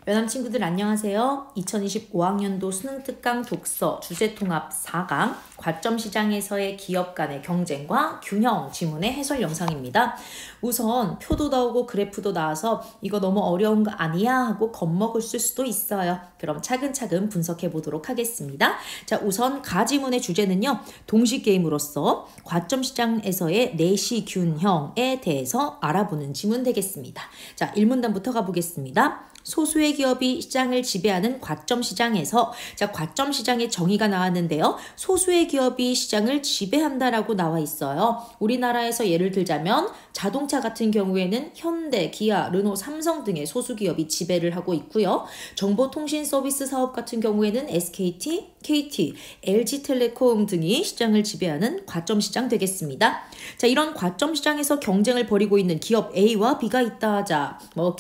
연암 친구들 안녕하세요. 2025학년도 수능특강 독서 주제통합 4강 과점시장에서의 기업 간의 경쟁과 균형 지문의 해설 영상입니다. 우선 표도 나오고 그래프도 나와서 이거 너무 어려운 거 아니야 하고 겁먹을 수도 있어요. 그럼 차근차근 분석해 보도록 하겠습니다. 자, 우선 가지문의 주제는요. 동시게임으로서 과점시장에서의 내시균형에 대해서 알아보는 지문 되겠습니다. 자, 1문단부터 가보겠습니다. 소수의 기업이 시장을 지배하는 과점시장에서 과점시장의 정의가 나왔는데요. 소수의 기업이 시장을 지배한다라고 나와 있어요. 우리나라에서 예를 들자면 자동차 같은 경우에는 현대, 기아, 르노, 삼성 등의 소수기업이 지배를 하고 있고요. 정보통신 서비스 사업 같은 경우에는 SKT, KT, LG텔레콤 등이 시장을 지배하는 과점시장 되겠습니다. 자, 이런 과점시장에서 경쟁을 벌이고 있는 기업 A와 B가 있다 하자.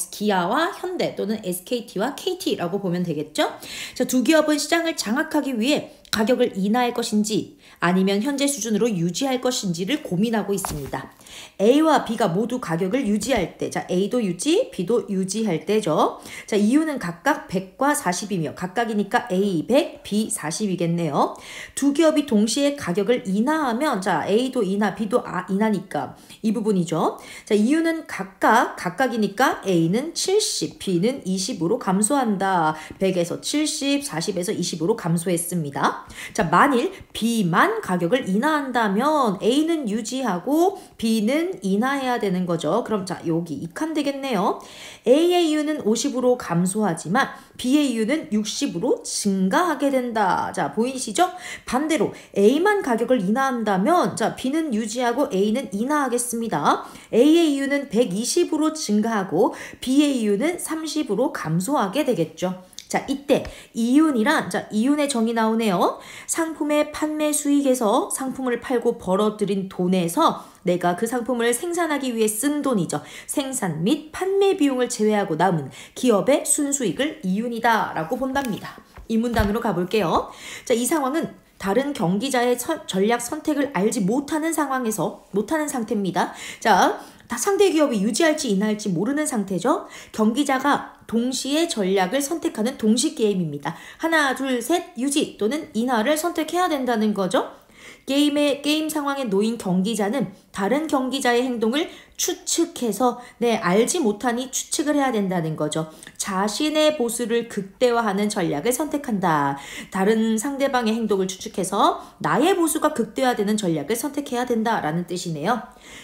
기아와 현대 또는 SKT와 KT라고 보면 되겠죠? 자, 두 기업은 시장을 장악하기 위해 가격을 인하할 것인지 아니면 현재 수준으로 유지할 것인지를 고민하고 있습니다. A와 B가 모두 가격을 유지할 때, 자, A도 유지, B도 유지할 때죠. 자, 이유는 각각 100과 40이며 각각이니까 A 100, B 40이겠네요. 두 기업이 동시에 가격을 인하하면, 자, A도 인하, B도 인하니까 이 부분이죠. 자, 이유는 각각이니까 A는 70, B는 20으로 감소한다. 100에서 70, 40에서 20으로 감소했습니다. 자, 만일 B만 가격을 인하한다면 A는 유지하고 B는 인하해야 되는 거죠. 그럼 자, 여기 2칸 되겠네요. A의 이유는 50으로 감소하지만 B의 이유는 60으로 증가하게 된다. 자, 보이시죠? 반대로 A만 가격을 인하한다면 자, B는 유지하고 A는 인하하겠습니다. A의 이유는 120으로 증가하고 B의 이유는 30으로 감소하게 되겠죠. 자, 이때 이윤이란, 자, 이윤의 정의 나오네요. 상품의 판매 수익에서 상품을 팔고 벌어들인 돈에서 내가 그 상품을 생산하기 위해 쓴 돈이죠. 생산 및 판매 비용을 제외하고 남은 기업의 순수익을 이윤이다 라고 본답니다. 이 문단으로 가볼게요. 자, 이 상황은 다른 경기자의 전략 선택을 알지 못하는 상태입니다. 자, 상대 기업이 유지할지 인하할지 모르는 상태죠. 경기자가 동시에 전략을 선택하는 동시 게임입니다. 하나, 둘, 셋, 유지 또는 인하를 선택해야 된다는 거죠. 게임 상황에 놓인 경기자는 다른 경기자의 행동을 추측해서 알지 못하니 추측을 해야 된다는 거죠. 자신의 보수를 극대화하는 전략을 선택한다. 다른 상대방의 행동을 추측해서 나의 보수가 극대화되는 전략을 선택해야 된다라는 뜻이네요.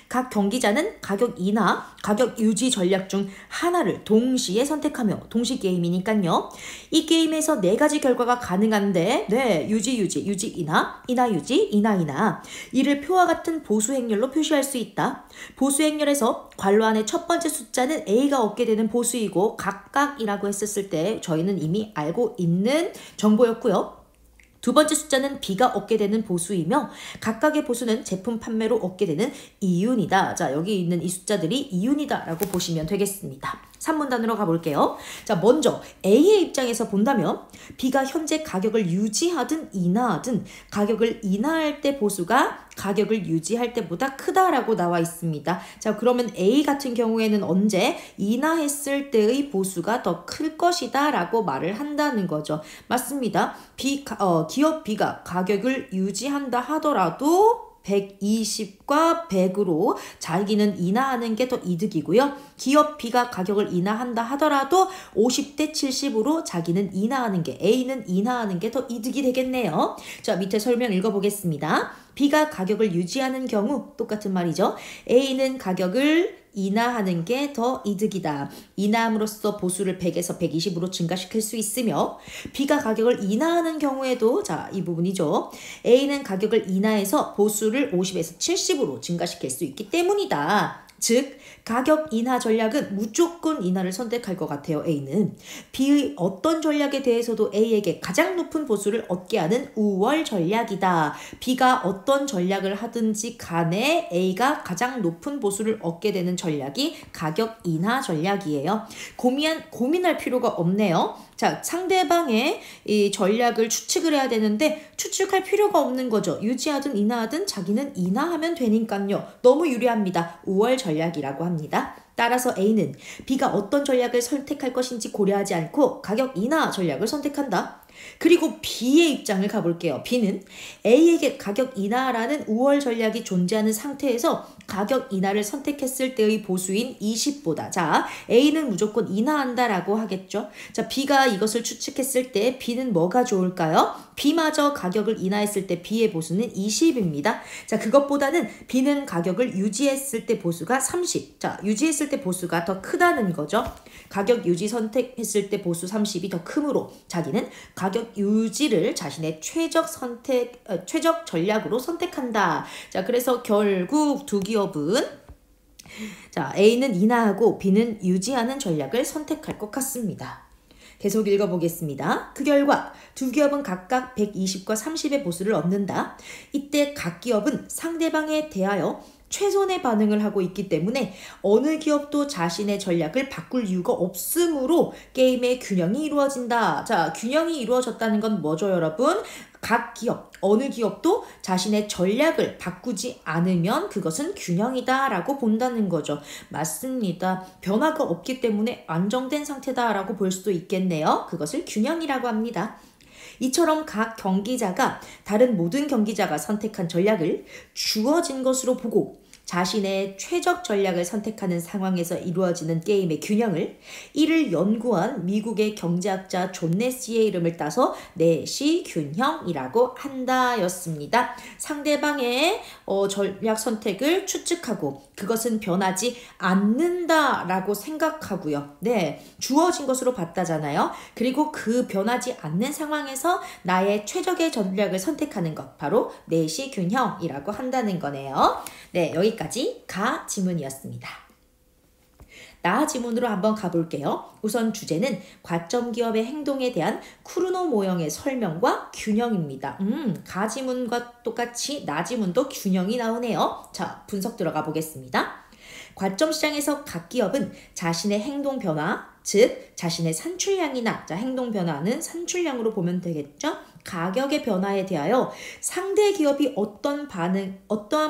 각 경기자는 가격 인하, 가격 유지 전략 중 하나를 동시에 선택하며 동시 게임이니까요. 이 게임에서 4가지 결과가 가능한데 유지, 인하, 유지, 인하. 이를 표와 같은 보수 행렬로 표시할 수 있다. 보수 행렬에서 괄호 안에 첫 번째 숫자는 A가 얻게 되는 보수이고 각각이라고 했었을 때 저희는 이미 알고 있는 정보였고요. 두 번째 숫자는 B가 얻게 되는 보수이며 각각의 보수는 제품 판매로 얻게 되는 이윤이다. 자, 여기 있는 이 숫자들이 이윤이다 라고 보시면 되겠습니다. 3문단으로 가볼게요. 자, 먼저 A의 입장에서 본다면 B가 현재 가격을 유지하든 인하하든 가격을 인하할 때 보수가 가격을 유지할 때보다 크다라고 나와 있습니다. 자, 그러면 A 같은 경우에는 언제 인하했을 때의 보수가 더 클 것이다 라고 말을 한다는 거죠. 맞습니다. 기업 B가 가격을 유지한다 하더라도 120과 100으로 자기는 인하하는 게 더 이득이고요. 기업 B가 가격을 인하한다 하더라도 50대 70으로 자기는 인하하는 게, A는 인하하는 게 더 이득이 되겠네요. 자, 밑에 설명 읽어보겠습니다. B가 가격을 유지하는 경우 똑같은 말이죠. A는 가격을 인하하는 게 더 이득이다. 인하함으로써 보수를 100에서 120으로 증가시킬 수 있으며 B가 가격을 인하하는 경우에도 자, 이 부분이죠. A는 가격을 인하해서 보수를 50에서 70으로 증가시킬 수 있기 때문이다. 즉 가격 인하 전략은 무조건 인하를 선택할 것 같아요. A는 B의 어떤 전략에 대해서도 A에게 가장 높은 보수를 얻게 하는 우월 전략이다. B가 어떤 전략을 하든지 간에 A가 가장 높은 보수를 얻게 되는 전략이 가격 인하 전략이에요. 고민할 필요가 없네요. 자, 상대방의 이 전략을 추측을 해야 되는데 추측할 필요가 없는 거죠. 유지하든 인하하든 자기는 인하하면 되니까요. 너무 유리합니다. 우월 전략 전략이라고 합니다. 따라서 A는 B가 어떤 전략을 선택할 것인지 고려하지 않고 가격 인하 전략을 선택한다. 그리고 B의 입장을 가볼게요. B는 A에게 가격 인하라는 우월 전략이 존재하는 상태에서 가격 인하를 선택했을 때의 보수인 20보다 자 A는 무조건 인하한다라고 하겠죠. 자 B가 이것을 추측했을 때 B는 뭐가 좋을까요? B마저 가격을 인하했을 때 B의 보수는 20입니다. 자 그것보다는 B는 가격을 유지했을 때 보수가 30. 자 유지했을 때 보수가 더 크다는 거죠. 가격 유지 선택했을 때 보수 30이 더 크므로 자기는 가격 유지를 자신의 최적 전략으로 선택한다. 자, 그래서 결국 두 기업은 자, A는 인하하고 B는 유지하는 전략을 선택할 것 같습니다. 계속 읽어보겠습니다. 그 결과 두 기업은 각각 120과 30의 보수를 얻는다. 이때 각 기업은 상대방에 대하여 최선의 반응을 하고 있기 때문에 어느 기업도 자신의 전략을 바꿀 이유가 없으므로 게임의 균형이 이루어진다. 자, 균형이 이루어졌다는 건 뭐죠, 여러분? 각 기업, 어느 기업도 자신의 전략을 바꾸지 않으면 그것은 균형이다 라고 본다는 거죠. 맞습니다. 변화가 없기 때문에 안정된 상태다 라고 볼 수도 있겠네요. 그것을 균형이라고 합니다. 이처럼 각 경기자가 다른 모든 경기자가 선택한 전략을 주어진 것으로 보고 자신의 최적 전략을 선택하는 상황에서 이루어지는 게임의 균형을 이를 연구한 미국의 경제학자 존 내시의 이름을 따서 내시 균형이라고 한다였습니다. 상대방의 전략 선택을 추측하고 그것은 변하지 않는다라고 생각하고요. 네, 주어진 것으로 봤다잖아요. 그리고 그 변하지 않는 상황에서 나의 최적의 전략을 선택하는 것 바로 내시 균형이라고 한다는 거네요. 네, 여기까지 가 지문이었습니다. 나 지문으로 한번 가볼게요. 우선 주제는 과점 기업의 행동에 대한 쿠르노 모형의 설명과 균형입니다. 가 지문과 똑같이 나 지문도 균형이 나오네요. 자, 분석 들어가 보겠습니다. 과점 시장에서 각 기업은 자신의 행동 변화, 즉 자신의 산출량이나 자, 행동 변화는 산출량으로 보면 되겠죠? 가격의 변화에 대하여 상대 기업이 어떠한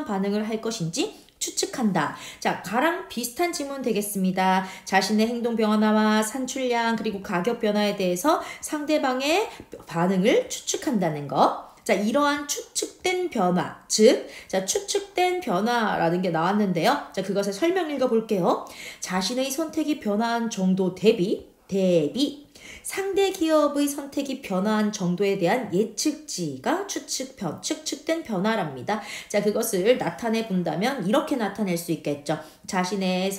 반응을 할 것인지 추측한다. 자, 가랑 비슷한 지문 되겠습니다. 자신의 행동 변화와 산출량 그리고 가격 변화에 대해서 상대방의 반응을 추측한다는 거. 자, 이러한 추측된 변화, 즉, 자, 추측된 변화라는 게 나왔는데요. 자, 그것의 설명 읽어볼게요. 자신의 선택이 변화한 정도 대비 상대 기업의 선택이 변화한 정도에 대한 예측치가 추측된 변화랍니다. 자, 그것을 나타내 본다면 이렇게 나타낼 수 있겠죠. 자신의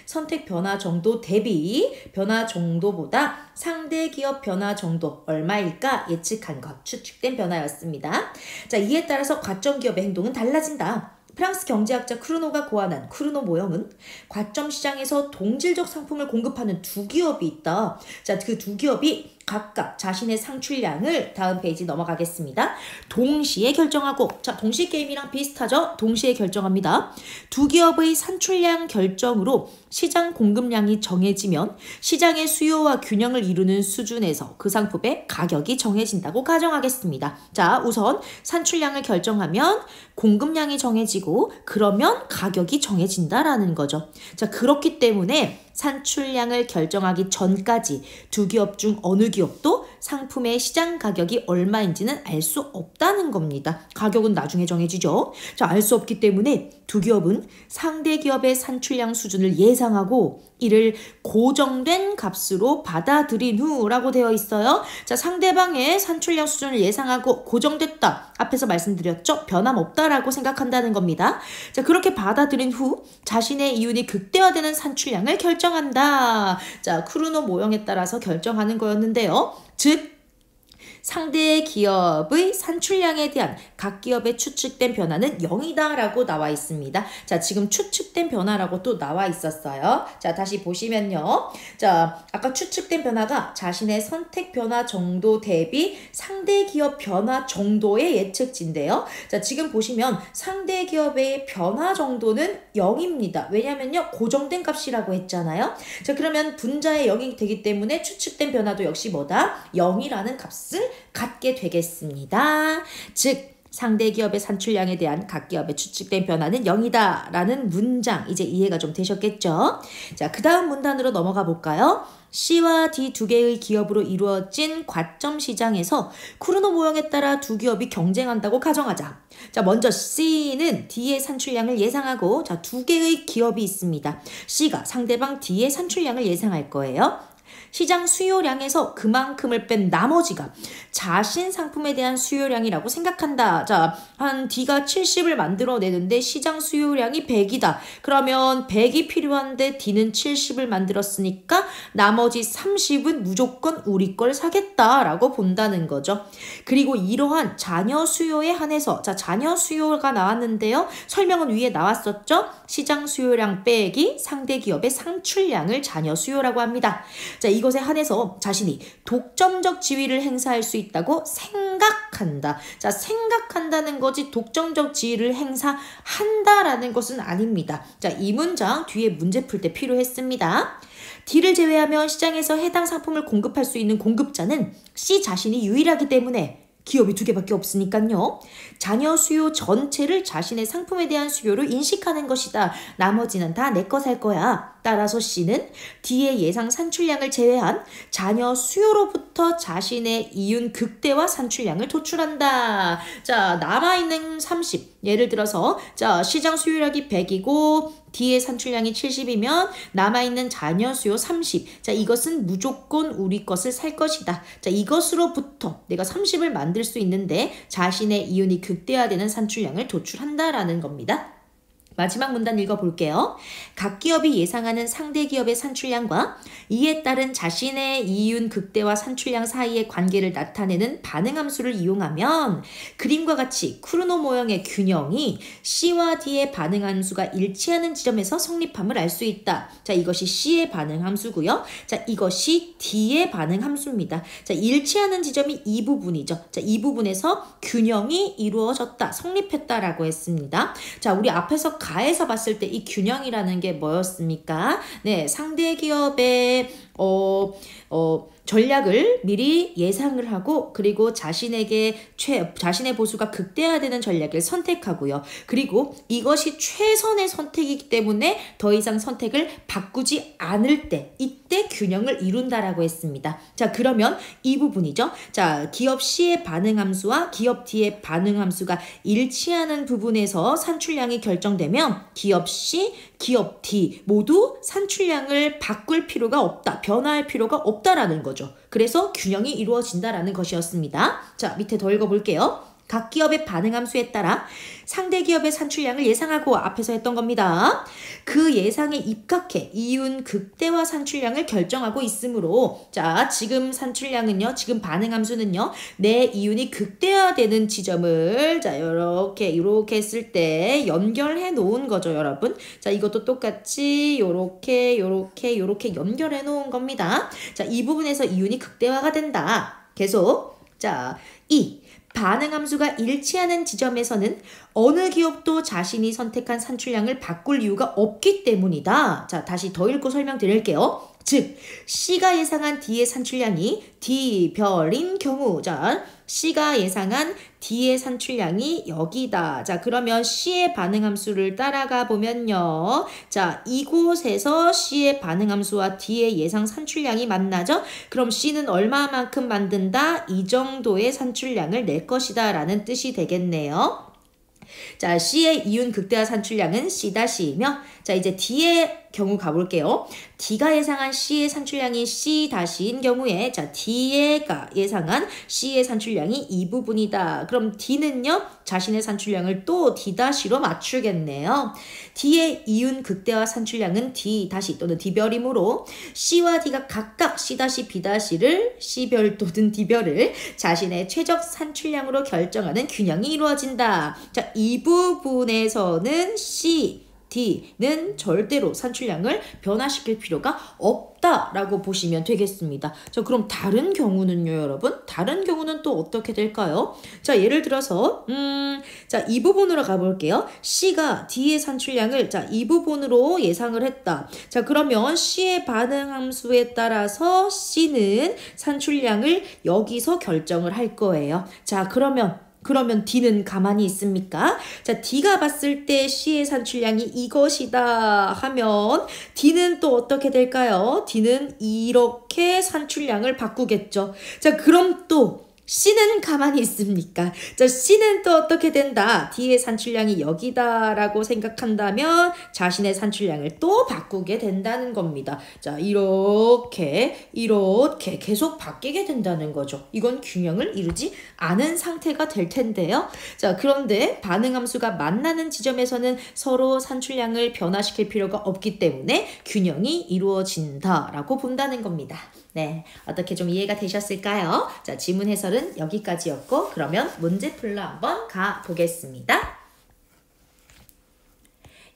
선택 변화 정도 대비 변화 정도보다 상대 기업 변화 정도 얼마일까 예측한 것, 추측된 변화였습니다. 자, 이에 따라서 과점 기업의 행동은 달라진다. 프랑스 경제학자 크루노가 고안한 크루노 모형은 과점 시장에서 동질적 상품을 공급하는 두 기업이 있다. 자, 그 두 기업이 각각 자신의 상출량을 다음 페이지 넘어가겠습니다. 동시에 결정하고 자, 동시 게임이랑 비슷하죠? 동시에 결정합니다. 두 기업의 산출량 결정으로 시장 공급량이 정해지면 시장의 수요와 균형을 이루는 수준에서 그 상품의 가격이 정해진다고 가정하겠습니다. 자, 우선 산출량을 결정하면 공급량이 정해지고 그러면 가격이 정해진다라는 거죠. 자, 그렇기 때문에 산출량을 결정하기 전까지 두 기업 중 어느 기업도 상품의 시장 가격이 얼마인지는 알 수 없다는 겁니다. 가격은 나중에 정해지죠. 자, 알 수 없기 때문에 두 기업은 상대 기업의 산출량 수준을 예상하고 이를 고정된 값으로 받아들인 후라고 되어 있어요. 자, 상대방의 산출량 수준을 예상하고 고정됐다. 앞에서 말씀드렸죠? 변함없다라고 생각한다는 겁니다. 자, 그렇게 받아들인 후 자신의 이윤이 극대화되는 산출량을 결정한다. 자, 크루노 모형에 따라서 결정하는 거였는데요. 즉, 상대 기업의 산출량에 대한 각 기업의 추측된 변화는 0이다 라고 나와 있습니다. 자, 지금 추측된 변화라고 또 나와 있었어요. 자, 다시 보시면요. 자, 아까 추측된 변화가 자신의 선택 변화 정도 대비 상대 기업 변화 정도의 예측치인데요. 자, 지금 보시면 상대 기업의 변화 정도는 0입니다. 왜냐면요, 고정된 값이라고 했잖아요. 자, 그러면 분자의 0이 되기 때문에 추측된 변화도 역시 뭐다? 0이라는 값을 갖게 되겠습니다. 즉, 상대 기업의 산출량에 대한 각 기업의 추측된 변화는 0이다 라는 문장, 이제 이해가 좀 되셨겠죠? 자, 그 다음 문단으로 넘어가 볼까요? C와 D 두 개의 기업으로 이루어진 과점 시장에서 쿠르노 모형에 따라 두 기업이 경쟁한다고 가정하자. 자, 먼저 C는 D의 산출량을 예상하고, 자, 두 개의 기업이 있습니다. C가 상대방 D의 산출량을 예상할 거예요. 시장 수요량에서 그만큼을 뺀 나머지가 자신 상품에 대한 수요량이라고 생각한다. 자, 한 D가 70을 만들어내는데 시장 수요량이 100이다. 그러면 100이 필요한데 D는 70을 만들었으니까 나머지 30은 무조건 우리 걸 사겠다라고 본다는 거죠. 그리고 이러한 잔여 수요에 한해서, 자, 잔여 수요가 나왔는데요. 설명은 위에 나왔었죠? 시장 수요량 빼기 상대 기업의 산출량을 잔여 수요라고 합니다. 자, 이것에 한해서 자신이 독점적 지위를 행사할 수 있다고 생각한다. 자, 생각한다는 거지 독점적 지위를 행사한다라는 것은 아닙니다. 자, 이 문장 뒤에 문제 풀 때 필요했습니다. D를 제외하면 시장에서 해당 상품을 공급할 수 있는 공급자는 C 자신이 유일하기 때문에 기업이 두 개밖에 없으니까요. 잔여 수요 전체를 자신의 상품에 대한 수요로 인식하는 것이다. 나머지는 다 내 거 살 거야. 따라서 C는 D의 예상 산출량을 제외한 잔여 수요로부터 자신의 이윤 극대화 산출량을 도출한다. 자, 남아있는 30. 예를 들어서 자, 시장 수요량이 100이고 D의 산출량이 70이면 남아있는 잔여 수요 30. 자, 이것은 무조건 우리 것을 살 것이다. 자, 이것으로부터 내가 30을 만들 수 있는데 자신의 이윤이 극대화되는 산출량을 도출한다라는 겁니다. 마지막 문단 읽어볼게요. 각 기업이 예상하는 상대 기업의 산출량과 이에 따른 자신의 이윤 극대화 산출량 사이의 관계를 나타내는 반응함수를 이용하면 그림과 같이 쿠르노 모형의 균형이 C와 D의 반응함수가 일치하는 지점에서 성립함을 알 수 있다. 자, 이것이 C의 반응함수고요. 자, 이것이 D의 반응함수입니다. 자, 일치하는 지점이 이 부분이죠. 자, 이 부분에서 균형이 이루어졌다, 성립했다라고 했습니다. 자, 우리 앞에서 가에서 봤을 때 이 균형이라는 게 뭐였습니까? 네, 상대 기업의 전략을 미리 예상을 하고 그리고 자신의 보수가 극대화되는 전략을 선택하고요. 그리고 이것이 최선의 선택이기 때문에 더 이상 선택을 바꾸지 않을 때 이때 균형을 이룬다라고 했습니다. 자, 그러면 이 부분이죠. 자, 기업 C의 반응함수와 기업 D의 반응함수가 일치하는 부분에서 산출량이 결정되면 기업 C, 기업 D 모두 산출량을 바꿀 필요가 없다. 변화할 필요가 없다라는 거죠. 그래서 균형이 이루어진다라는 것이었습니다. 자, 밑에 더 읽어볼게요. 각 기업의 반응함수에 따라 상대 기업의 산출량을 예상하고 앞에서 했던 겁니다. 그 예상에 입각해 이윤 극대화 산출량을 결정하고 있으므로 자, 지금 산출량은요, 지금 반응함수는요, 내 이윤이 극대화되는 지점을 자, 요렇게 했을 때 연결해 놓은 거죠, 여러분. 자, 이것도 똑같이 요렇게 연결해 놓은 겁니다. 자, 이 부분에서 이윤이 극대화가 된다. 계속. 자, 반응함수가 일치하는 지점에서는 어느 기업도 자신이 선택한 산출량을 바꿀 이유가 없기 때문이다. 자, 다시 더 읽고 설명드릴게요. 즉, C가 예상한 D의 산출량이 D별인 경우, 자, C가 예상한 D의 산출량이 여기다. 자, 그러면 C의 반응함수를 따라가 보면요. 자, 이곳에서 C의 반응함수와 D의 예상 산출량이 만나죠? 그럼 C는 얼마만큼 만든다? 이 정도의 산출량을 낼 것이다 라는 뜻이 되겠네요. 자, C의 이윤 극대화 산출량은 C-이며 자, 이제 D의 경우 가볼게요. D가 예상한 C의 산출량이 C-인 경우에 자, D가 예상한 C의 산출량이 이 부분이다. 그럼 D는요, 자신의 산출량을 또 D-로 맞추겠네요. D의 이윤 극대화 산출량은 D- 또는 D별이므로 C와 D가 각각 C-B-를 C별 또는 D별을 자신의 최적 산출량으로 결정하는 균형이 이루어진다. 자, 이 부분에서는 D는 절대로 산출량을 변화시킬 필요가 없다라고 보시면 되겠습니다. 자, 그럼 다른 경우는요, 여러분? 다른 경우는 또 어떻게 될까요? 자, 예를 들어서 자, 이 부분으로 가볼게요. C가 D의 산출량을 자, 이 부분으로 예상을 했다. 자, 그러면 C의 반응함수에 따라서 C는 산출량을 여기서 결정을 할 거예요. 자, 그러면 그러면 D는 가만히 있습니까? 자, D가 봤을 때 C의 산출량이 이것이다 하면 D는 또 어떻게 될까요? D는 이렇게 산출량을 바꾸겠죠. 자, 그럼 또 C는 가만히 있습니까? 자, C는 또 어떻게 된다? D의 산출량이 여기다라고 생각한다면 자신의 산출량을 또 바꾸게 된다는 겁니다. 자, 이렇게 계속 바뀌게 된다는 거죠. 이건 균형을 이루지 않은 상태가 될 텐데요. 자, 그런데 반응함수가 만나는 지점에서는 서로 산출량을 변화시킬 필요가 없기 때문에 균형이 이루어진다라고 본다는 겁니다. 네, 어떻게 좀 이해가 되셨을까요? 자, 지문 해설은 여기까지였고, 그러면 문제 풀러 한번 가보겠습니다.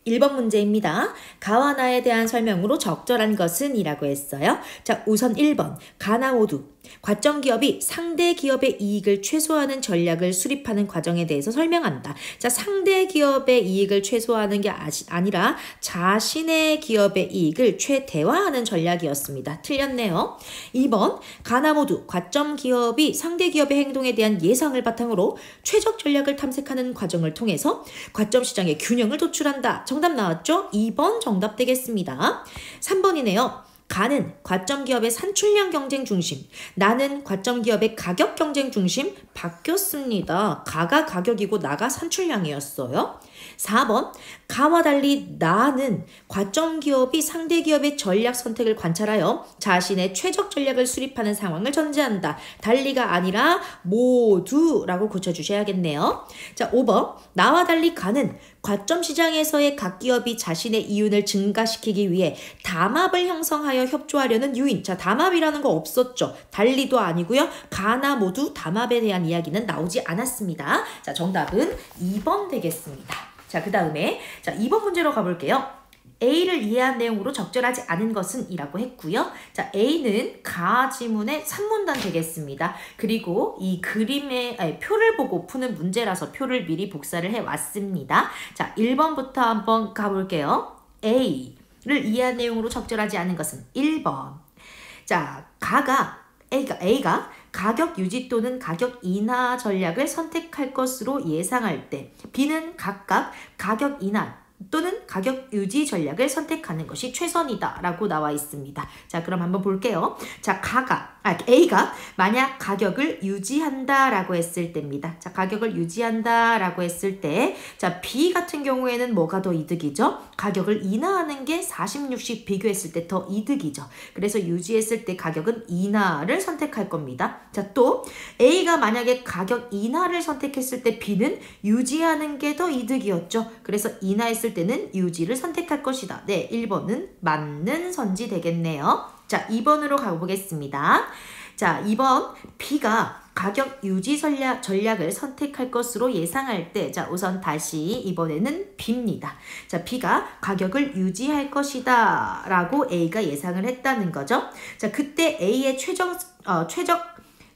1번 문제입니다. 가와 나에 대한 설명으로 적절한 것은? 이라고 했어요. 자, 우선 1번. 가나 모두 과점 기업이 상대 기업의 이익을 최소화하는 전략을 수립하는 과정에 대해서 설명한다. 자, 상대 기업의 이익을 최소화하는 게 아니라 자신의 기업의 이익을 최대화하는 전략이었습니다. 틀렸네요. 2번. 가나 모두 과점 기업이 상대 기업의 행동에 대한 예상을 바탕으로 최적 전략을 탐색하는 과정을 통해서 과점 시장의 균형을 도출한다. 정답 나왔죠? 2번 정답 되겠습니다. 3번이네요. 가는 과점 기업의 산출량 경쟁 중심, 나는 과점 기업의 가격 경쟁 중심. 바뀌었습니다. 가가 가격이고 나가 산출량이었어요. 4번. 가와 달리 나는 과점 기업이 상대 기업의 전략 선택을 관찰하여 자신의 최적 전략을 수립하는 상황을 전제한다. 달리가 아니라 모두라고 고쳐주셔야겠네요. 자, 5번. 나와 달리 가는 과점 시장에서의 각 기업이 자신의 이윤을 증가시키기 위해 담합을 형성하여 협조하려는 유인. 자, 담합이라는 거 없었죠. 달리도 아니고요. 가나 모두 담합에 대한 이야기는 나오지 않았습니다. 자, 정답은 2번 되겠습니다. 자, 그 다음에 2번 문제로 가볼게요. A를 이해한 내용으로 적절하지 않은 것은? 이라고 했고요. 자, A는 가 지문의 3문단 되겠습니다. 그리고 이 그림의 표를 보고 푸는 문제라서 표를 미리 복사를 해왔습니다. 자, 1번부터 한번 가볼게요. A를 이해한 내용으로 적절하지 않은 것은 1번. 자, A가 가격 유지 또는 가격 인하 전략을 선택할 것으로 예상할 때 B는 각각 가격 인하 또는 가격 유지 전략을 선택하는 것이 최선이다 라고 나와 있습니다. 자, 그럼 한번 볼게요. 자, A가 만약 가격을 유지한다 라고 했을 때입니다. 자, 가격을 유지한다 라고 했을 때, 자, B 같은 경우에는 뭐가 더 이득이죠? 가격을 인하하는 게 40, 60 비교했을 때 더 이득이죠. 그래서 유지했을 때 가격은 인하를 선택할 겁니다. 자, 또 A가 만약에 가격 인하를 선택했을 때 B는 유지하는 게 더 이득이었죠. 그래서 인하했을 때는 유지를 선택할 것이다. 네, 1번은 맞는 선지 되겠네요. 자, 2번으로 가보겠습니다. 자, 2번. B가 가격 유지 전략을 선택할 것으로 예상할 때, 자, 우선 다시 이번에는 B입니다. 자, B가 가격을 유지할 것이다 라고 A가 예상을 했다는 거죠. 자, 그때 A의 최적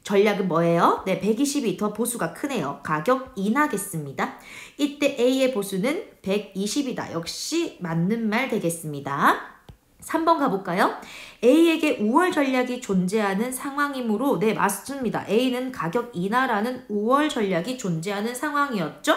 전략은 뭐예요? 네, 120이 더 보수가 크네요. 가격 인하겠습니다. 이때 A의 보수는 120이다. 역시 맞는 말 되겠습니다. 3번 가볼까요? A에게 우월 전략이 존재하는 상황이므로, 네, 맞습니다. A는 가격 인하라는 우월 전략이 존재하는 상황이었죠?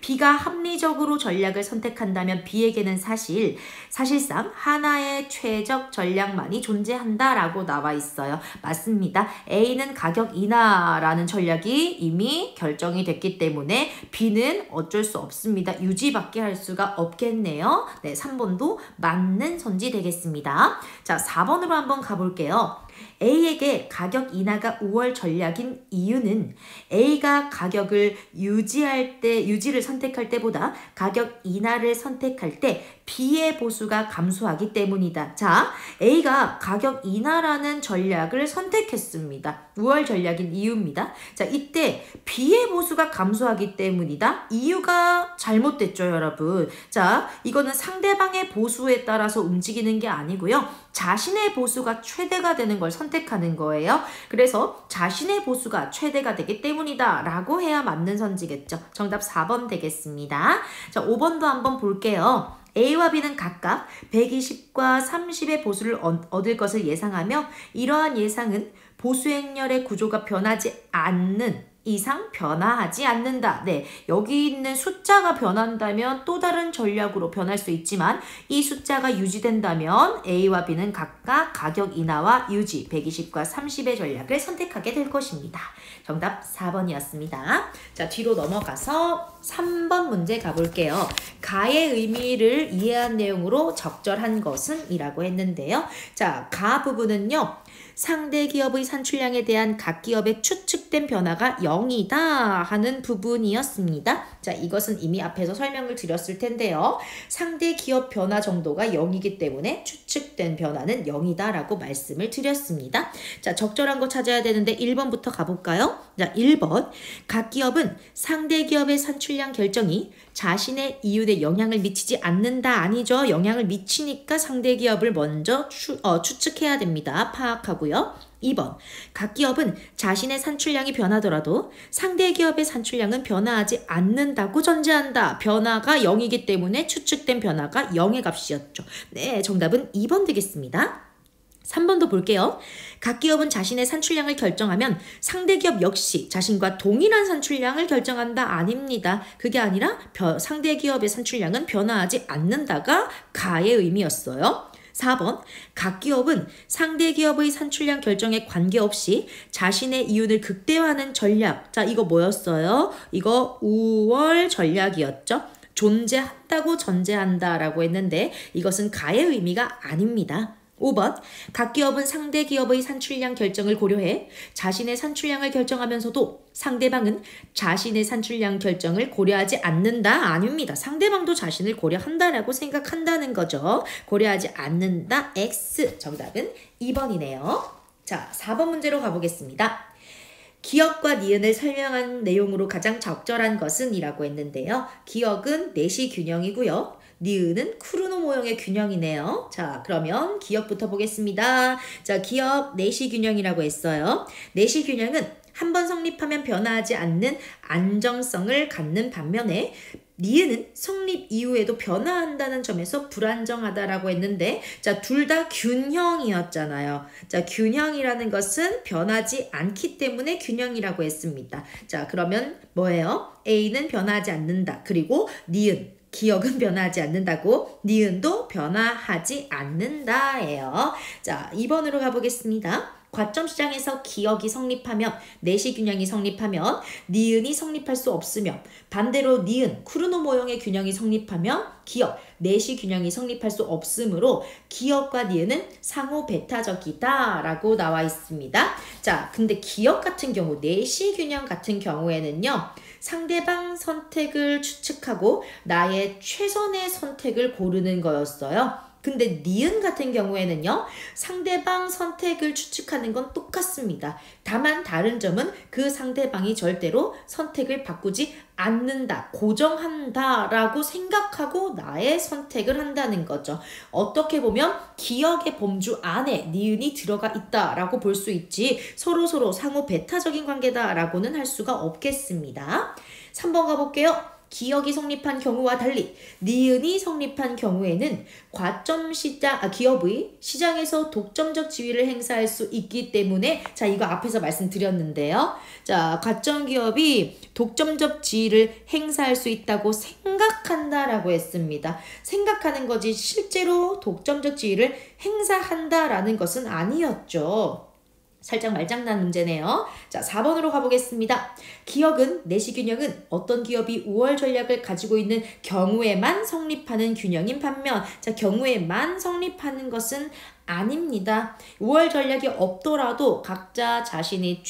B가 합리적으로 전략을 선택한다면 B에게는 사실상 하나의 최적 전략만이 존재한다라고 나와 있어요. 맞습니다. A는 가격 인하라는 전략이 이미 결정이 됐기 때문에 B는 어쩔 수 없습니다. 유지밖에 할 수가 없겠네요. 네, 3번도 맞는 선지 되겠습니다. 자, 4번으로 한번 가볼게요. A에게 가격 인하가 우월 전략인 이유는 A가 가격을 유지를 선택할 때보다 가격 인하를 선택할 때 B의 보수가 감소하기 때문이다. 자, A가 가격 인하라는 전략을 선택했습니다. 우월 전략인 이유입니다. 자, 이때 B의 보수가 감소하기 때문이다. 이유가 잘못됐죠, 여러분. 자, 이거는 상대방의 보수에 따라서 움직이는 게 아니고요. 자신의 보수가 최대가 되는 걸 선택하는 거예요. 그래서 자신의 보수가 최대가 되기 때문이다 라고 해야 맞는 선지겠죠. 정답 4번 되겠습니다. 자, 5번도 한번 볼게요. A와 B는 각각 120과 30의 보수를 얻을 것을 예상하며 이러한 예상은 보수 행렬의 구조가 변하지 않는 이상 변화하지 않는다. 네, 여기 있는 숫자가 변한다면 또 다른 전략으로 변할 수 있지만 이 숫자가 유지된다면 A와 B는 각각 가격 인하와 유지 120과 30의 전략을 선택하게 될 것입니다. 정답 4번이었습니다. 자, 뒤로 넘어가서 3번 문제 가볼게요. 가의 의미를 이해한 내용으로 적절한 것은 이라고 했는데요. 자, 가 부분은요. 상대 기업의 산출량에 대한 각 기업의 추측된 변화가 0이다 하는 부분이었습니다. 자, 이것은 이미 앞에서 설명을 드렸을 텐데요. 상대 기업 변화 정도가 0이기 때문에 추측된 변화는 0이다 라고 말씀을 드렸습니다. 자, 적절한 거 찾아야 되는데 1번부터 가볼까요? 자, 1번. 각 기업은 상대 기업의 산출량 결정이 자신의 이윤에 영향을 미치지 않는다. 아니죠. 영향을 미치니까 상대 기업을 먼저 추측해야 됩니다. 파악하고요. 2번. 각 기업은 자신의 산출량이 변하더라도 상대 기업의 산출량은 변화하지 않는다고 전제한다. 변화가 0이기 때문에 추측된 변화가 0의 값이었죠. 네, 정답은 2번 되겠습니다. 3번도 볼게요. 각 기업은 자신의 산출량을 결정하면 상대 기업 역시 자신과 동일한 산출량을 결정한다. 아닙니다. 그게 아니라 상대 기업의 산출량은 변화하지 않는다가 가의 의미였어요. 4번. 각 기업은 상대 기업의 산출량 결정에 관계없이 자신의 이윤을 극대화하는 전략. 자, 이거 뭐였어요? 이거 우월 전략이었죠. 존재한다고 전제한다라고 했는데 이것은 가의 의미가 아닙니다. 5번. 각 기업은 상대 기업의 산출량 결정을 고려해 자신의 산출량을 결정하면서도 상대방은 자신의 산출량 결정을 고려하지 않는다. 아닙니다. 상대방도 자신을 고려한다라고 생각한다는 거죠. 고려하지 않는다. X. 정답은 2번이네요. 자, 4번 문제로 가보겠습니다. 기억과 니은을 설명한 내용으로 가장 적절한 것은 이라고 했는데요. 기억은 내시 균형이고요. 니은은 크루노 모형의 균형이네요. 자, 그러면 기억부터 보겠습니다. 자, 기억 내시 균형이라고 했어요. 내시 균형은 한 번 성립하면 변화하지 않는 안정성을 갖는 반면에 니은은 성립 이후에도 변화한다는 점에서 불안정하다라고 했는데 자, 둘 다 균형이었잖아요. 자, 균형이라는 것은 변하지 않기 때문에 균형이라고 했습니다. 자, 그러면 뭐예요? A는 변하지 않는다. 그리고 니은 기억은 변하지 않는다고 니은도 변화하지 않는다예요. 자, 2번으로 가보겠습니다. 과점 시장에서 기억이 성립하면 내시 균형이 성립하면 니은이 성립할 수 없으며 반대로 니은 크루노 모형의 균형이 성립하면 기억 내시 균형이 성립할 수 없으므로 기억과 니은은 상호 배타적이다 라고 나와 있습니다. 자, 근데 기억 같은 경우 내시 균형 같은 경우에는요. 상대방 선택을 추측하고 나의 최선의 선택을 고르는 거였어요. 근데 니은 같은 경우에는요. 상대방 선택을 추측하는 건 똑같습니다. 다만 다른 점은 그 상대방이 절대로 선택을 바꾸지 않는다, 고정한다 라고 생각하고 나의 선택을 한다는 거죠. 어떻게 보면 기억의 범주 안에 니은이 들어가 있다라고 볼 수 있지 서로 상호 배타적인 관계다라고는 할 수가 없겠습니다. 3번 가볼게요. 기억이 성립한 경우와 달리 니은이 성립한 경우에는 기업의 시장에서 독점적 지위를 행사할 수 있기 때문에 자, 이거 앞에서 말씀드렸는데요. 자, 과점 기업이 독점적 지위를 행사할 수 있다고 생각한다라고 했습니다. 생각하는 거지 실제로 독점적 지위를 행사한다라는 것은 아니었죠. 살짝 말장난 문제네요. 자, 4번으로 가보겠습니다. 기억은 내시 균형은 어떤 기업이 우월 전략을 가지고 있는 경우에만 성립하는 균형인 반면 자, 경우에만 성립하는 것은 아닙니다. 우월 전략이 없더라도 각자 자신이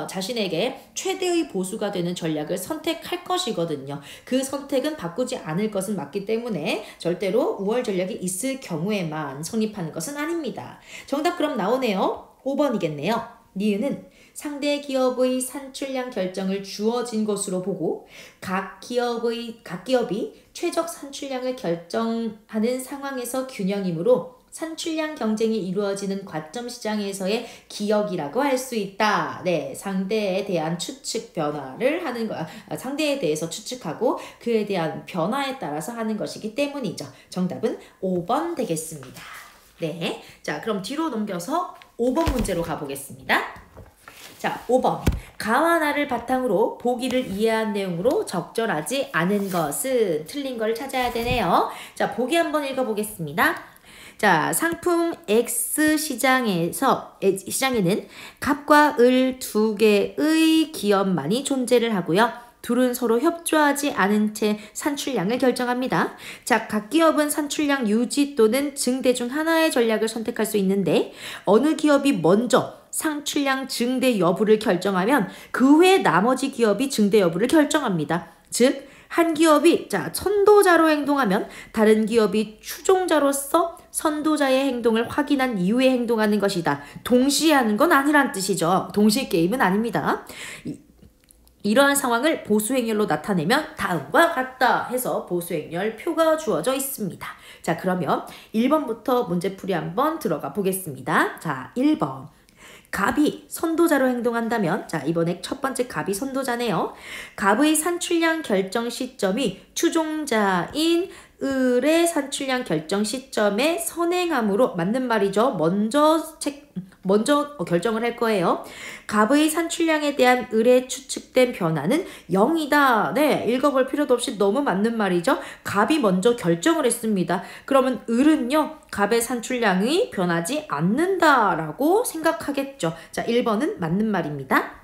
자신에게 최대의 보수가 되는 전략을 선택할 것이거든요. 그 선택은 바꾸지 않을 것은 맞기 때문에 절대로 우월 전략이 있을 경우에만 성립하는 것은 아닙니다. 정답 그럼 나오네요. 5번이겠네요. 니은은 상대 기업의 산출량 결정을 주어진 것으로 보고 각 기업이 최적 산출량을 결정하는 상황에서 균형이므로 산출량 경쟁이 이루어지는 과점 시장에서의 기억이라고 할 수 있다. 네, 상대에 대한 추측 변화를 하는 거, 상대에 대해서 추측하고 그에 대한 변화에 따라서 하는 것이기 때문이죠. 정답은 5번 되겠습니다. 네, 자, 그럼 뒤로 넘겨서 5번 문제로 가보겠습니다. 자, 5번. 가와 나를 바탕으로 보기를 이해한 내용으로 적절하지 않은 것은 틀린 걸 찾아야 되네요. 자, 보기 한번 읽어보겠습니다. 자, 상품 X 시장에는 갑과 을 두 개의 기업만이 존재를 하고요. 둘은 서로 협조하지 않은 채 산출량을 결정합니다. 자, 각 기업은 산출량 유지 또는 증대 중 하나의 전략을 선택할 수 있는데 어느 기업이 먼저 산출량 증대 여부를 결정하면 그 후에 나머지 기업이 증대 여부를 결정합니다. 즉, 한 기업이 선도자로 행동하면 다른 기업이 추종자로서 선도자의 행동을 확인한 이후에 행동하는 것이다. 동시에 하는 건 아니란 뜻이죠. 동시에 게임은 아닙니다. 이러한 상황을 보수행렬로 나타내면 다음과 같다 해서 보수행렬 표가 주어져 있습니다. 자, 그러면 1번부터 문제풀이 한번 들어가 보겠습니다. 자, 1번. 갑이 선도자로 행동한다면, 자, 이번에 첫 번째 갑이 선도자네요. 갑의 산출량 결정 시점이 추종자인 을의 산출량 결정 시점에 선행함으로 맞는 말이죠. 먼저 결정을 할 거예요. 갑의 산출량에 대한 을의 추측된 변화는 0이다. 네, 읽어볼 필요도 없이 너무 맞는 말이죠. 갑이 먼저 결정을 했습니다. 그러면 을은요, 갑의 산출량이 변하지 않는다라고 생각하겠죠. 자, 1번은 맞는 말입니다.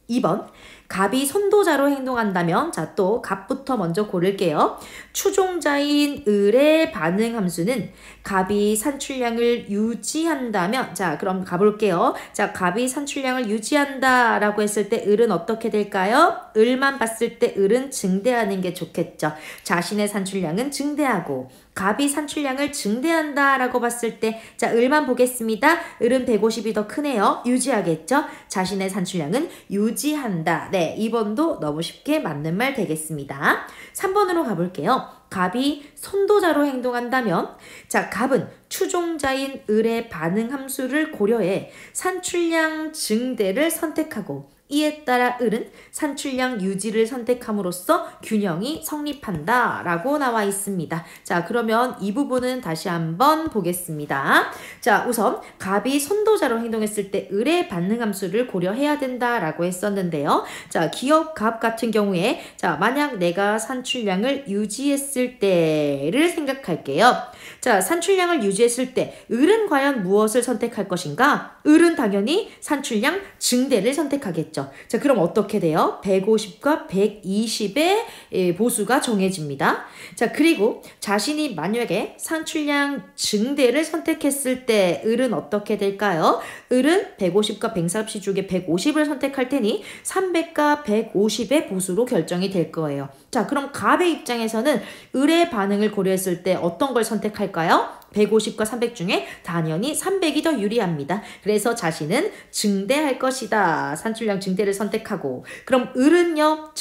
2번. 갑이 선도자로 행동한다면, 자, 또 갑부터 먼저 고를게요. 추종자인 을의 반응 함수는 갑이 산출량을 유지한다면, 자, 그럼 가볼게요. 자, 갑이 산출량을 유지한다라고 했을 때 을은 어떻게 될까요? 을만 봤을 때 을은 증대하는 게 좋겠죠. 자신의 산출량은 증대하고 갑이 산출량을 증대한다라고 봤을 때, 자, 을만 보겠습니다. 을은 150이 더 크네요. 유지하겠죠? 자신의 산출량은 유지한다. 네, 2번도 너무 쉽게 맞는 말 되겠습니다. 3번으로 가볼게요. 갑이 선도자로 행동한다면, 자, 갑은 추종자인 을의 반응 함수를 고려해 산출량 증대를 선택하고 이에 따라 을은 산출량 유지를 선택함으로써 균형이 성립한다 라고 나와 있습니다. 자, 그러면 이 부분은 다시 한번 보겠습니다. 자, 우선 갑이 선도자로 행동했을 때 을의 반응 함수를 고려해야 된다라고 했었는데요. 자, 기업 갑 같은 경우에, 자, 만약 내가 산출량을 유지했을 때를 생각할게요. 자, 산출량을 유지했을 때 을은 과연 무엇을 선택할 것인가? 을은 당연히 산출량 증대를 선택하겠죠. 자, 그럼 어떻게 돼요? 150과 120의 보수가 정해집니다. 자, 그리고 자신이 만약에 산출량 증대를 선택했을 때 을은 어떻게 될까요? 을은 150과 140 중에 150을 선택할 테니 300과 150의 보수로 결정이 될 거예요. 자, 그럼 갑의 입장에서는 을의 반응을 고려했을 때 어떤 걸 선택할까요? 150과 300 중에 당연히 300이 더 유리합니다. 그래서 자신은 증대할 것이다. 산출량 증대를 선택하고, 그럼 을은요,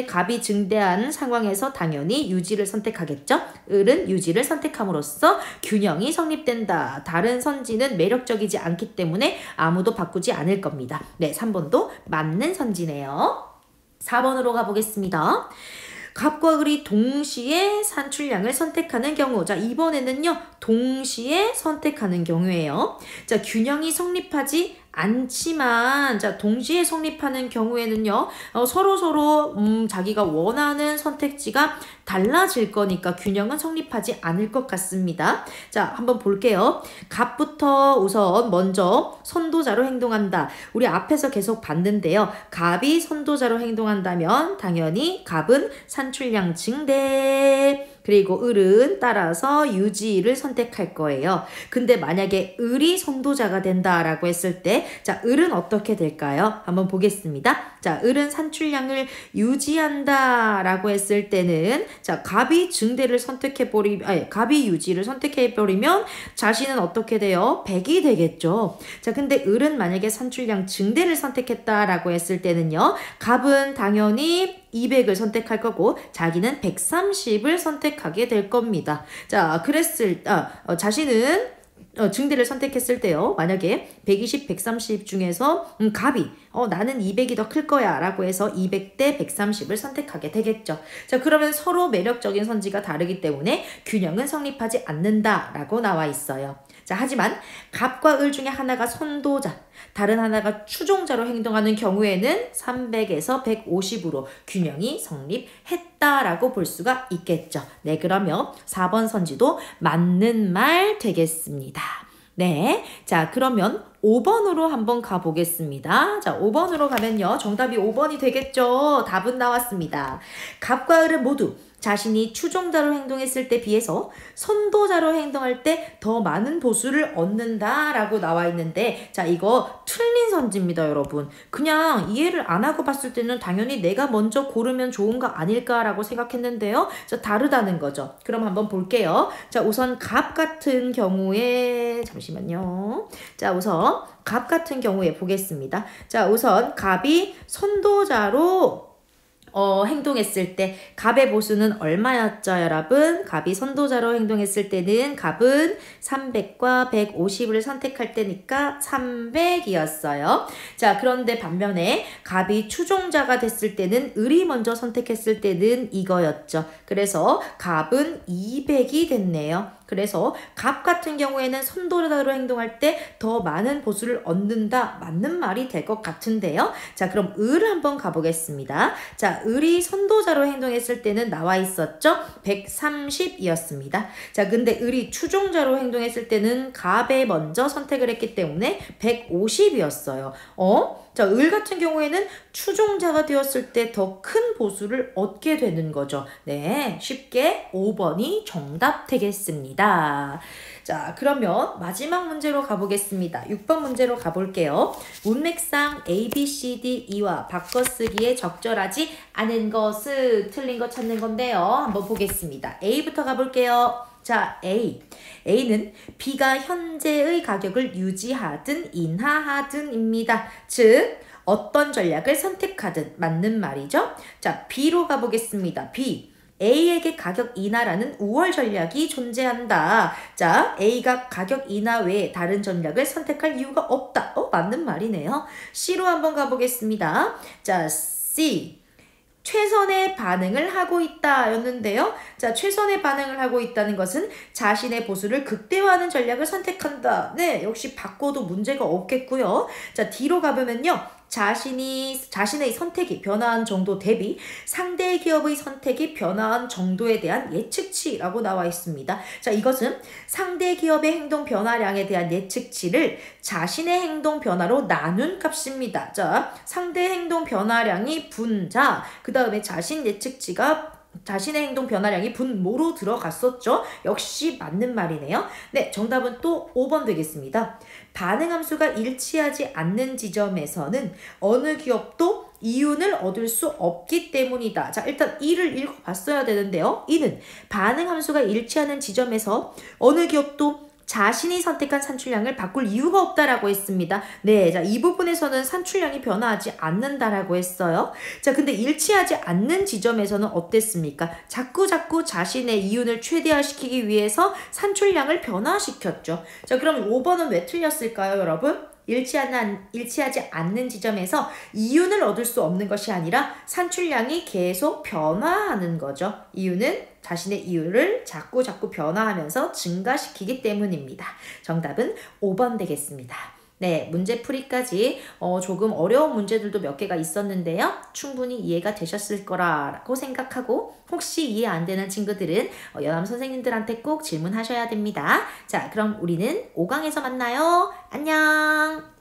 갑이 증대한 상황에서 당연히 유지를 선택하겠죠? 을은 유지를 선택함으로써 균형이 성립된다. 다른 선지는 매력적이지 않기 때문에 아무도 바꾸지 않을 겁니다. 네, 3번도 맞는 선지네요. 4번으로 가보겠습니다. 갑과 을이 동시에 산출량을 선택하는 경우. 자, 이번에는요, 동시에 선택하는 경우예요. 자, 균형이 성립하지 않지만, 자, 동시에 성립하는 경우에는요, 서로 자기가 원하는 선택지가 달라질 거니까 균형은 성립하지 않을 것 같습니다. 자, 한번 볼게요. 갑부터 우선 먼저 선도자로 행동한다. 우리 앞에서 계속 봤는데요. 갑이 선도자로 행동한다면 당연히 갑은 산출량 증대, 그리고 을은 따라서 유지를 선택할 거예요. 근데 만약에 을이 선도자가 된다라고 했을 때, 자, 을은 어떻게 될까요? 한번 보겠습니다. 자, 을은 산출량을 유지한다라고 했을 때는, 자, 갑이 유지를 선택해버리면 자신은 어떻게 돼요? 100이 되겠죠. 자, 근데 을은 만약에 산출량 증대를 선택했다라고 했을 때는요, 갑은 당연히 200을 선택할 거고 자기는 130을 선택하게 될 겁니다. 자, 자신은 증대를 선택했을 때요. 만약에 120, 130 중에서 갑이 나는 200이 더 클 거야 라고 해서 200대 130을 선택하게 되겠죠. 자, 그러면 서로 매력적인 선지가 다르기 때문에 균형은 성립하지 않는다 라고 나와 있어요. 자, 하지만 갑과 을 중에 하나가 선도자, 다른 하나가 추종자로 행동하는 경우에는 300에서 150으로 균형이 성립했다라고 볼 수가 있겠죠. 네, 그러면 4번 선지도 맞는 말 되겠습니다. 네, 자, 그러면 5번으로 한번 가보겠습니다. 자, 5번으로 가면요. 정답이 5번이 되겠죠. 답은 나왔습니다. 갑과 을은 모두 자신이 추종자로 행동했을 때 비해서 선도자로 행동할 때 더 많은 보수를 얻는다라고 나와 있는데, 자, 이거 틀린 선지입니다, 여러분. 그냥 이해를 안 하고 봤을 때는 당연히 내가 먼저 고르면 좋은 거 아닐까라고 생각했는데요. 자, 다르다는 거죠. 그럼 한번 볼게요. 자, 우선 갑 같은 경우에 잠시만요. 자, 우선 갑 같은 경우에 보겠습니다. 자, 우선 갑이 선도자로 행동했을 때 갑의 보수는 얼마였죠, 여러분? 갑이 선도자로 행동했을 때는 갑은 300과 150을 선택할 때니까 300이었어요. 자, 그런데 반면에 갑이 추종자가 됐을 때는 을이 먼저 선택했을 때는 이거였죠. 그래서 갑은 200이 됐네요. 그래서 갑 같은 경우에는 선도자로 행동할 때 더 많은 보수를 얻는다. 맞는 말이 될 것 같은데요. 자, 그럼 을을 한번 가보겠습니다. 자, 을이 선도자로 행동했을 때는 나와 있었죠? 130이었습니다. 자, 근데 을이 추종자로 행동했을 때는 갑에 먼저 선택을 했기 때문에 150이었어요. 자, 을 같은 경우에는 추종자가 되었을 때 더 큰 보수를 얻게 되는 거죠. 네, 쉽게 5번이 정답 되겠습니다. 자, 그러면 마지막 문제로 가보겠습니다. 6번 문제로 가볼게요. 문맥상 A, B, C, D, E와 바꿔쓰기에 적절하지 않은 것을 틀린 거 찾는 건데요. 한번 보겠습니다. A부터 가볼게요. 자, A는 B가 현재의 가격을 유지하든 인하하든입니다. 즉, 어떤 전략을 선택하든 맞는 말이죠. 자, B로 가보겠습니다. B. A에게 가격 인하라는 우월 전략이 존재한다. 자, A가 가격 인하 외에 다른 전략을 선택할 이유가 없다. 맞는 말이네요. C로 한번 가보겠습니다. 자, C. 최선의 반응을 하고 있다 였는데요. 자, 최선의 반응을 하고 있다는 것은 자신의 보수를 극대화하는 전략을 선택한다. 네, 역시 바꿔도 문제가 없겠고요. 자, D로 가보면요. 자신의 선택이 변화한 정도 대비 상대 기업의 선택이 변화한 정도에 대한 예측치라고 나와 있습니다. 자, 이것은 상대 기업의 행동 변화량에 대한 예측치를 자신의 행동 변화로 나눈 값입니다. 자, 상대 행동 변화량이 분자, 그 다음에 자신의 행동 변화량이 분모로 들어갔었죠. 역시 맞는 말이네요. 네, 정답은 또 5번 되겠습니다. 반응 함수가 일치하지 않는 지점에서는 어느 기업도 이윤을 얻을 수 없기 때문이다. 자, 일단 이를 읽어봤어야 되는데요. 이는 반응 함수가 일치하는 지점에서 어느 기업도 자신이 선택한 산출량을 바꿀 이유가 없다라고 했습니다. 네, 자, 이 부분에서는 산출량이 변화하지 않는다라고 했어요. 자, 근데 일치하지 않는 지점에서는 어땠습니까? 자꾸 자신의 이윤을 최대화시키기 위해서 산출량을 변화시켰죠. 자, 그럼 5번은 왜 틀렸을까요, 여러분? 일치하지 않는 지점에서 이윤을 얻을 수 없는 것이 아니라 산출량이 계속 변화하는 거죠. 이유는 자신의 이유를 자꾸 변화하면서 증가시키기 때문입니다. 정답은 5번 되겠습니다. 네, 문제풀이까지 조금 어려운 문제들도 몇 개가 있었는데요. 충분히 이해가 되셨을 거라고 생각하고 혹시 이해 안 되는 친구들은 연암 선생님들한테 꼭 질문하셔야 됩니다. 자, 그럼 우리는 5강에서 만나요. 안녕!